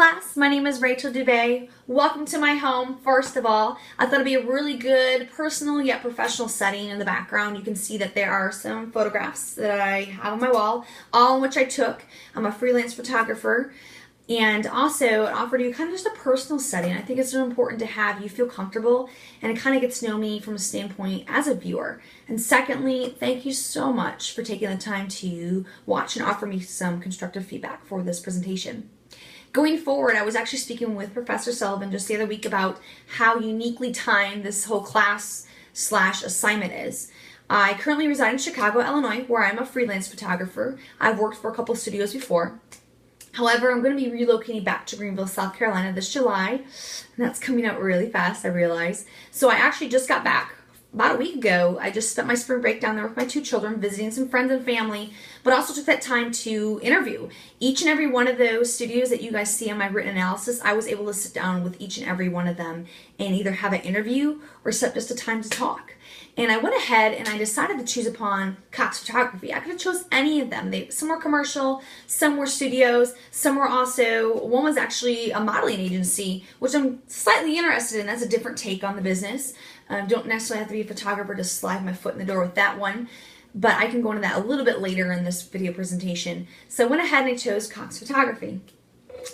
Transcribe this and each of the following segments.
class, my name is Rachel Dube. Welcome to my home. First of all, I thought it'd be a really good personal yet professional setting. In the background, you can see that there are some photographs that I have on my wall, all in which I took. I'm a freelance photographer, and also it offered you kind of just a personal setting. I think it's so important to have you feel comfortable and it kind of gets to know me from a standpoint as a viewer. And secondly, thank you so much for taking the time to watch and offer me some constructive feedback for this presentation. Going forward, I was actually speaking with Professor Sullivan just the other week about how uniquely timed this whole class/assignment is. I currently reside in Chicago, Illinois, where I'm a freelance photographer. I've worked for a couple studios before. However, I'm going to be relocating back to Greenville, South Carolina this July, and that's coming up really fast, I realize. So I actually just got back about a week ago. I just spent my spring break down there with my two children, visiting some friends and family, but also took that time to interview. Each and every one of those studios that you guys see on my written analysis, I was able to sit down with each and every one of them and either have an interview or set just a time to talk. And I went ahead and I decided to choose upon Cox Photography. I could have chose any of them. Some were commercial, some were studios, some were also, one was actually a modeling agency, which I'm slightly interested in. That's a different take on the business. Don't necessarily have to be a photographer to slide my foot in the door with that one, but I can go into that a little bit later in this video presentation. So I went ahead and I chose Cox Photography.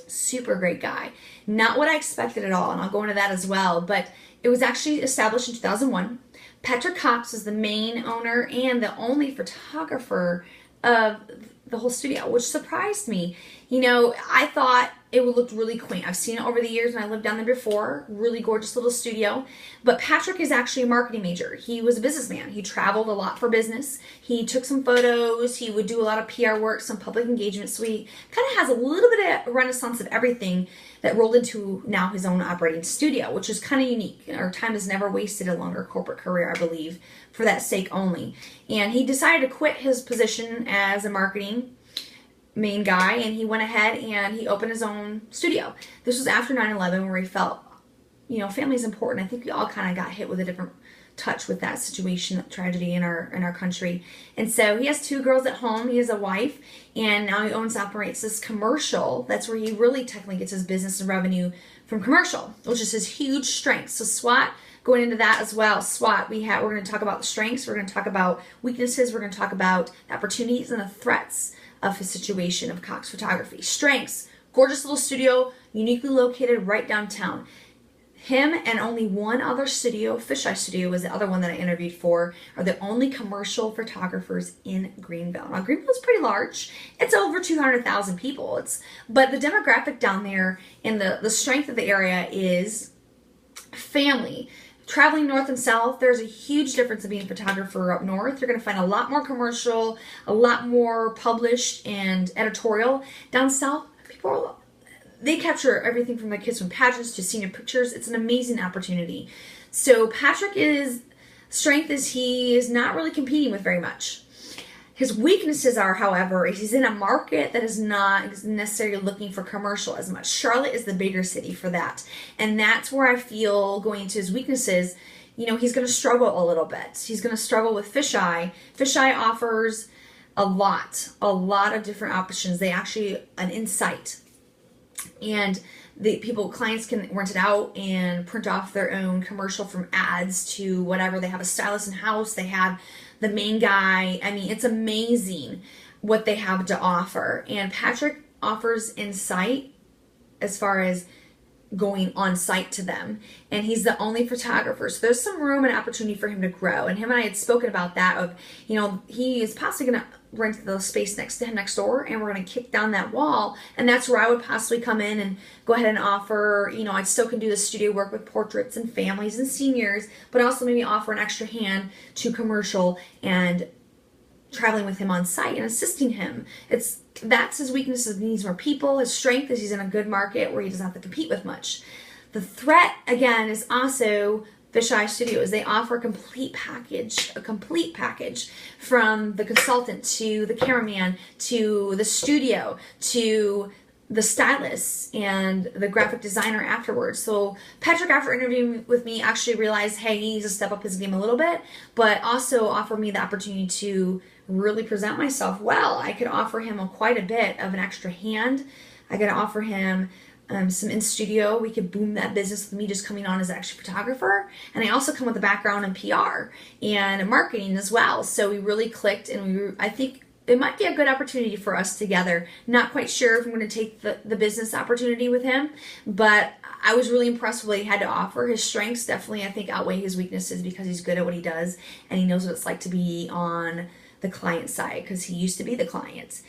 Super great guy. Not what I expected at all, and I'll go into that as well, but it was actually established in 2001. Patrick Cox is the main owner and the only photographer of the whole studio, which surprised me. You know, I thought it would look really quaint. I've seen it over the years and I lived down there before. Really gorgeous little studio. But Patrick is actually a marketing major. He was a businessman. He traveled a lot for business. He took some photos. He would do a lot of PR work, some public engagement. So he kind of has a little bit of renaissance of everything that rolled into now his own operating studio, which is kind of unique. Our time is never wasted a longer corporate career, I believe, for that sake only. And he decided to quit his position as a marketing main guy, and he went ahead and he opened his own studio. This was after 9/11, where he felt, you know, family is important. I think we all kind of got hit with a different touch with that situation, that tragedy in our country. And so he has two girls at home. He has a wife, and now he owns and operates this commercial. That's where he really technically gets his business and revenue from commercial, which is his huge strength. So S.W.O.T, going into that as well. S.W.O.T, we're going to talk about the strengths, we're going to talk about weaknesses, we're going to talk about the opportunities and the threats of his situation of Cox Photography. Strengths: gorgeous little studio, uniquely located right downtown. Him and only one other studio, Fisheye Studio was the other one that I interviewed for, are the only commercial photographers in Greenville. Now, Greenville is pretty large. It's over 200,000 people. But the demographic down there and the strength of the area is family. Traveling north and south, there's a huge difference in being a photographer up north. You're going to find a lot more commercial, a lot more published and editorial. Down south, they capture everything from the kids from pageants to senior pictures. It's an amazing opportunity. So Patrick's strength is he is not really competing with very much. His weaknesses are, however, he's in a market that is not necessarily looking for commercial as much. Charlotte is the bigger city for that. And that's where I feel, going into his weaknesses, you know, he's going to struggle a little bit. He's going to struggle with Fisheye. Fisheye offers a lot of different options. They actually, an insight. And clients can rent it out and print off their own commercial, from ads to whatever. They have a stylist in house. They have the main guy. I mean, it's amazing what they have to offer. And Patrick offers insight as far as going on site to them. And he's the only photographer. So there's some room and opportunity for him to grow. And him and I had spoken about that of, you know, he is possibly going to rent the space next to him next door, and we're going to kick down that wall. And that's where I would possibly come in and go ahead and offer, you know, I still can do the studio work with portraits and families and seniors, but also maybe offer an extra hand to commercial and traveling with him on site and assisting him. That's his weakness, is he needs more people. His strength is he's in a good market where he doesn't have to compete with much. The threat, again, is also Fisheye Studios. They offer a complete package from the consultant to the cameraman to the studio to the stylist and the graphic designer afterwards. So Patrick, after interviewing with me, actually realized, hey, he needs to step up his game a little bit, but also offer me the opportunity to really present myself well. I could offer him quite a bit of an extra hand. I could offer him some in studio. We could boom that business with me just coming on as an extra photographer. And I also come with a background in PR and marketing as well. So we really clicked, and I think it might be a good opportunity for us together. Not quite sure if I'm going to take the business opportunity with him, but I was really impressed with what he had to offer. His strengths definitely, I think, outweigh his weaknesses because he's good at what he does, and he knows what it's like to be on the client side because he used to be the client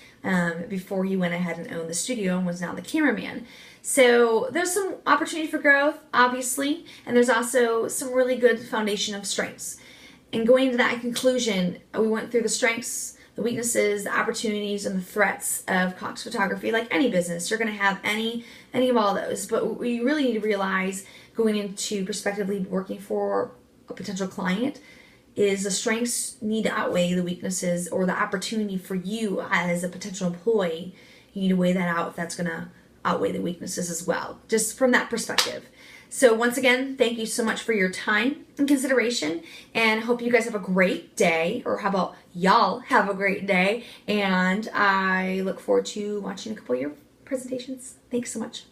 before he went ahead and owned the studio and was now the cameraman. So there's some opportunity for growth, obviously, and there's also some really good foundation of strengths. And going into that conclusion, we went through the strengths, the weaknesses, the opportunities, and the threats of Cox Photography. Like any business, you're going to have any of all those. But we really need to realize going into prospectively working for a potential client is the strengths need to outweigh the weaknesses, or the opportunity for you as a potential employee. You need to weigh that out if that's going to outweigh the weaknesses as well, just from that perspective. So once again, thank you so much for your time and consideration, and hope you guys have a great day, or how about y'all have a great day, and I look forward to watching a couple of your presentations. Thanks so much.